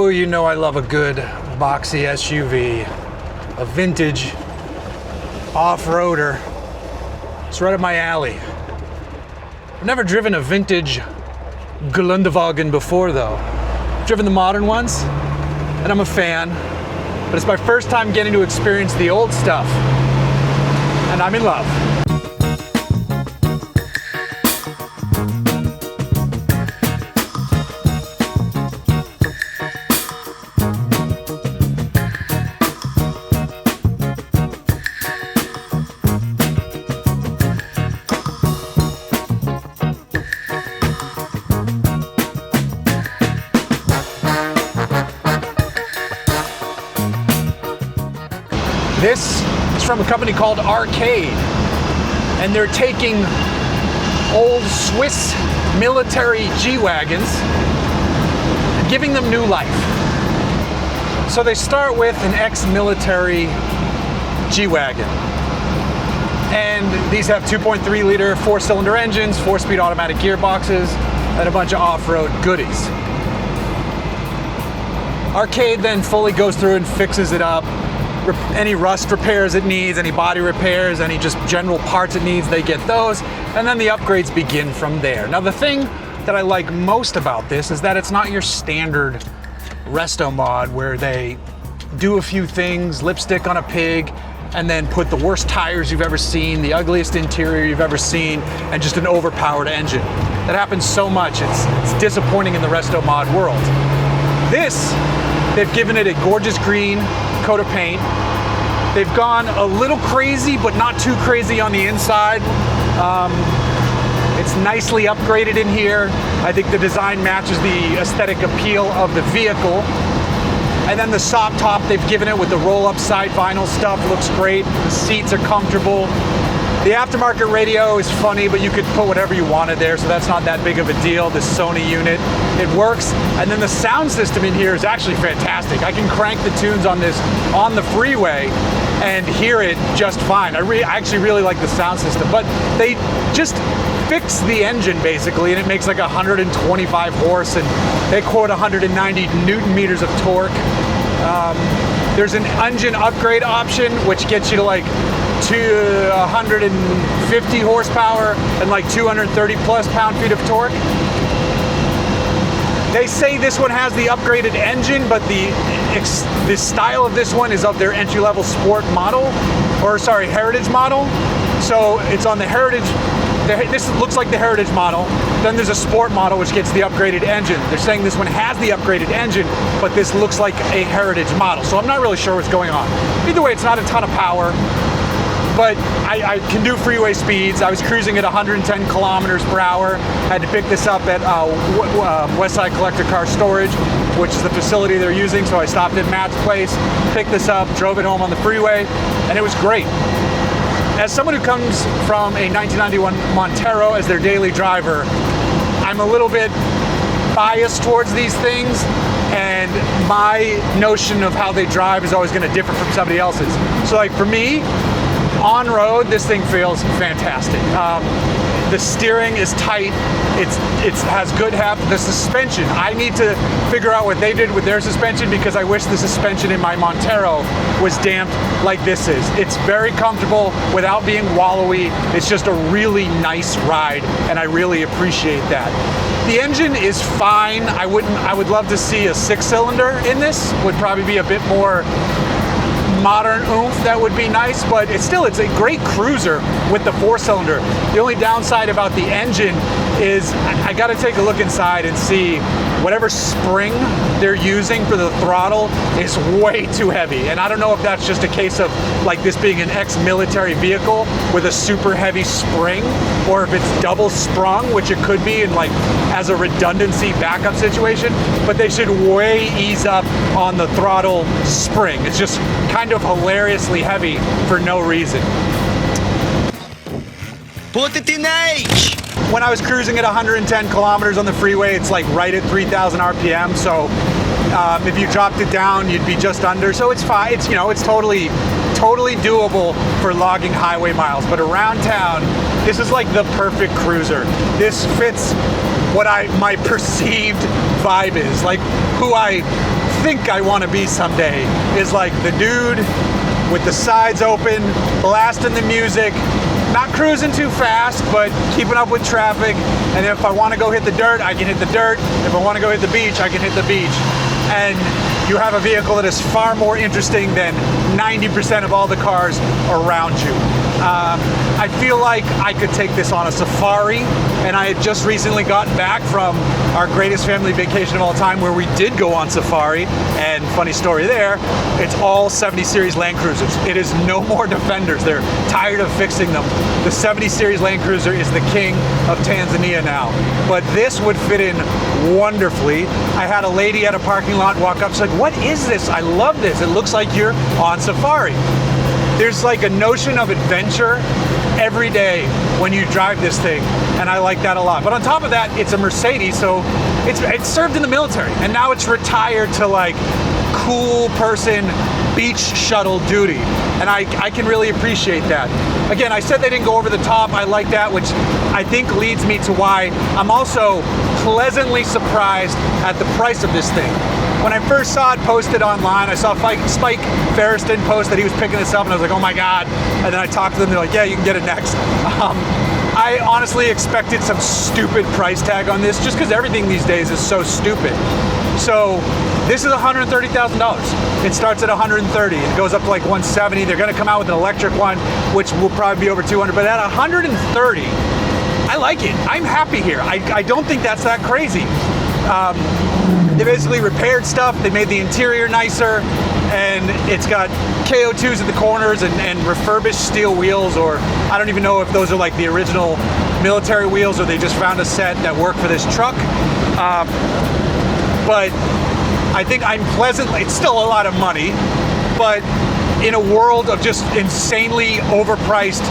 Oh, you know I love a good boxy SUV, a vintage off-roader. It's right up my alley. I've never driven a vintage G-Wagen before though. I've driven the modern ones, and I'm a fan, but it's my first time getting to experience the old stuff, and I'm in love. This is from a company called Arcade, and they're taking old Swiss military G-Wagons and giving them new life. So they start with an ex-military G-Wagon. And these have 2.3 liter, 4-cylinder engines, 4-speed automatic gearboxes, and a bunch of off-road goodies. Arcade then fully goes through and fixes it up. Any rust repairs it needs, any body repairs, any just general parts it needs, they get those, and then the upgrades begin from there. Now the thing that I like most about this is that it's not your standard resto mod where they do a few things, lipstick on a pig, and then put the worst tires you've ever seen, the ugliest interior you've ever seen, and just an overpowered engine. That happens so much, it's disappointing in the resto mod world. This, they've given it a gorgeous green coat of paint. They've gone a little crazy, but not too crazy on the inside. It's nicely upgraded in here. I think the design matches the aesthetic appeal of the vehicle. And then the soft top they've given it with the roll-up side vinyl stuff looks great. The seats are comfortable. The aftermarket radio is funny, but you could put whatever you wanted there, so that's not that big of a deal. The Sony unit, it works. And then the sound system in here is actually fantastic. I can crank the tunes on this on the freeway and hear it just fine. I actually really like the sound system, but they just fix the engine basically, and it makes like 125 horse, and they quote 190 Newton meters of torque. There's an engine upgrade option, which gets you to like 150 horsepower and like 230 plus pound-feet of torque. They say this one has the upgraded engine, but the style of this one is of their entry-level sport model, or sorry, heritage model. So it's on the heritage. This looks like the heritage model. Then there's a sport model which gets the upgraded engine. They're saying this one has the upgraded engine, but this looks like a heritage model. So I'm not really sure what's going on. Either way, it's not a ton of power, but I can do freeway speeds. I was cruising at 110 kilometers per hour. Had to pick this up at Westside Collector Car Storage, which is the facility they're using. So I stopped at Matt's place, picked this up, drove it home on the freeway, and it was great. As someone who comes from a 1991 Montero as their daily driver, I'm a little bit biased towards these things, and my notion of how they drive is always going to differ from somebody else's. So like for me, on road, this thing feels fantastic. The steering is tight. It has good heft. The suspension, I need to figure out what they did with their suspension, because I wish the suspension in my Montero was damped like this is. It's very comfortable without being wallowy. It's just a really nice ride, and I really appreciate that. The engine is fine. I would love to see a 6-cylinder in this. Would probably be a bit more modern oomph. That would be nice, but it's a great cruiser with the 4-cylinder. The only downside about the engine is I got to take a look inside and see whatever spring they're using for the throttle is way too heavy. And I don't know if that's just a case of like this being an ex-military vehicle with a super heavy spring, or if it's double sprung, which it could be in like as a redundancy backup situation, but they should way ease up on the throttle spring. It's just kind of hilariously heavy for no reason. Put it in H! When I was cruising at 110 kilometers on the freeway, it's like right at 3,000 RPM. So if you dropped it down, you'd be just under. So it's fine. It's, you know, it's totally doable for logging highway miles. But around town, this is like the perfect cruiser. This fits what my perceived vibe is, like who I think I want to be someday is like the dude with the sides open, blasting the music, not cruising too fast, but keeping up with traffic. And if I want to go hit the dirt, I can hit the dirt. If I want to go hit the beach, I can hit the beach. And you have a vehicle that is far more interesting than 90% of all the cars around you. I feel like I could take this on a safari, and I had just recently gotten back from our greatest family vacation of all time where we did go on safari, and funny story there, it's all 70 Series Land Cruisers. It is no more Defenders. They're tired of fixing them. The 70 Series Land Cruiser is the king of Tanzania now, but this would fit in wonderfully. I had a lady at a parking lot walk up, she's like, what is this? I love this. It looks like you're on safari. There's like a notion of adventure every day when you drive this thing, and I like that a lot. But on top of that, it's a Mercedes, so it's served in the military, and now it's retired to like cool person beach shuttle duty, and I can really appreciate that. Again, I said they didn't go over the top. I like that, which I think leads me to why I'm also pleasantly surprised at the price of this thing. When I first saw it posted online, I saw Spike Ferriston post that he was picking this up, and I was like, oh my God. And then I talked to them, they're like, yeah, you can get it next. I honestly expected some stupid price tag on this, just because everything these days is so stupid. So this is $130,000. It starts at 130, it goes up to like 170. They're gonna come out with an electric one, which will probably be over 200, but at 130, I like it. I'm happy here. I don't think that's that crazy. They basically repaired stuff, they made the interior nicer, and it's got KO2s at the corners and refurbished steel wheels, or I don't even know if those are like the original military wheels or they just found a set that work for this truck. But I think I'm pleasantly, it's still a lot of money, but in a world of just insanely overpriced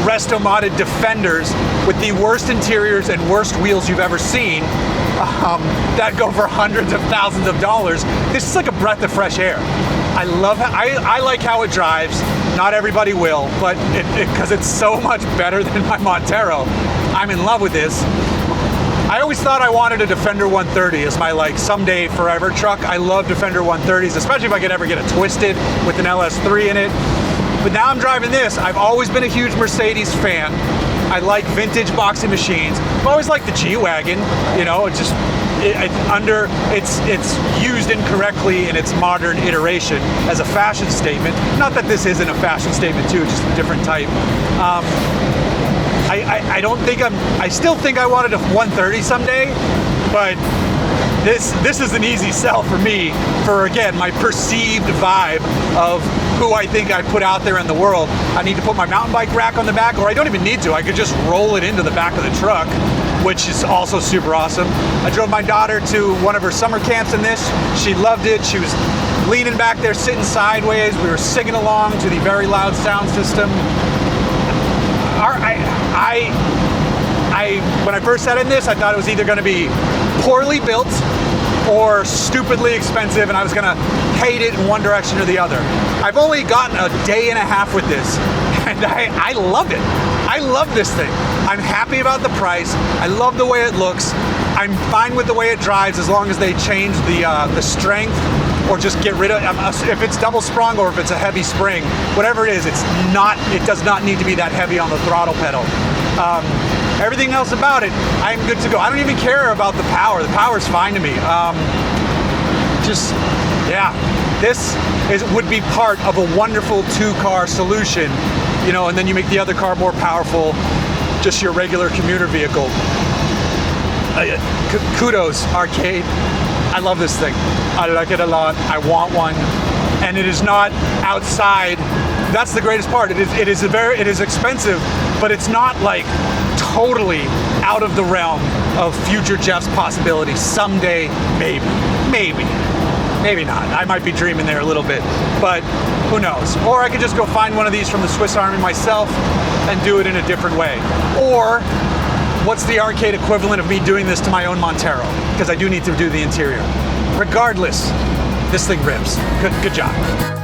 resto-modded Defenders with the worst interiors and worst wheels you've ever seen, that go for hundreds of thousands of dollars, this is like a breath of fresh air. I love how, I like how it drives. Not everybody will, but because it's so much better than my Montero, I'm in love with this. I always thought I wanted a Defender 130 as my like someday forever truck. I love Defender 130s, especially if I could ever get a Twisted with an LS3 in it. But now I'm driving this. I've always been a huge Mercedes fan. I like vintage boxing machines. I've always liked the G-Wagon. You know, it's just it's used incorrectly in its modern iteration as a fashion statement. Not that this isn't a fashion statement too, just a different type. I don't think I still think I wanted a 130 someday, but this is an easy sell for me for, again, my perceived vibe of who I think I put out there in the world. I need to put my mountain bike rack on the back, or I don't even need to. I could just roll it into the back of the truck, which is also super awesome. I drove my daughter to one of her summer camps in this. She loved it. She was leaning back there, sitting sideways. We were singing along to the very loud sound system. When I first sat in this, I thought it was either going to be poorly built or stupidly expensive, and I was going to hate it in one direction or the other. I've only gotten a day and a half with this, and I love it. I love this thing. I'm happy about the price. I love the way it looks. I'm fine with the way it drives as long as they change the strength, or just get rid of, if it's double sprung or if it's a heavy spring, whatever it is, it does not need to be that heavy on the throttle pedal. Everything else about it, I'm good to go. I don't even care about the power. The power's fine to me. This would be part of a wonderful two-car solution, you know, and then you make the other car more powerful, just your regular commuter vehicle. Kudos, Arcade. I love this thing. I like it a lot. I want one, and it is not outside. That's the greatest part. It is expensive, but it's not like totally out of the realm of future Jeff's possibilities. Someday, maybe not. I might be dreaming there a little bit, but who knows? Or I could just go find one of these from the Swiss Army myself and do it in a different way. Or what's the Arcade equivalent of me doing this to my own Montero? Because I do need to do the interior. Regardless, this thing rips. Good job.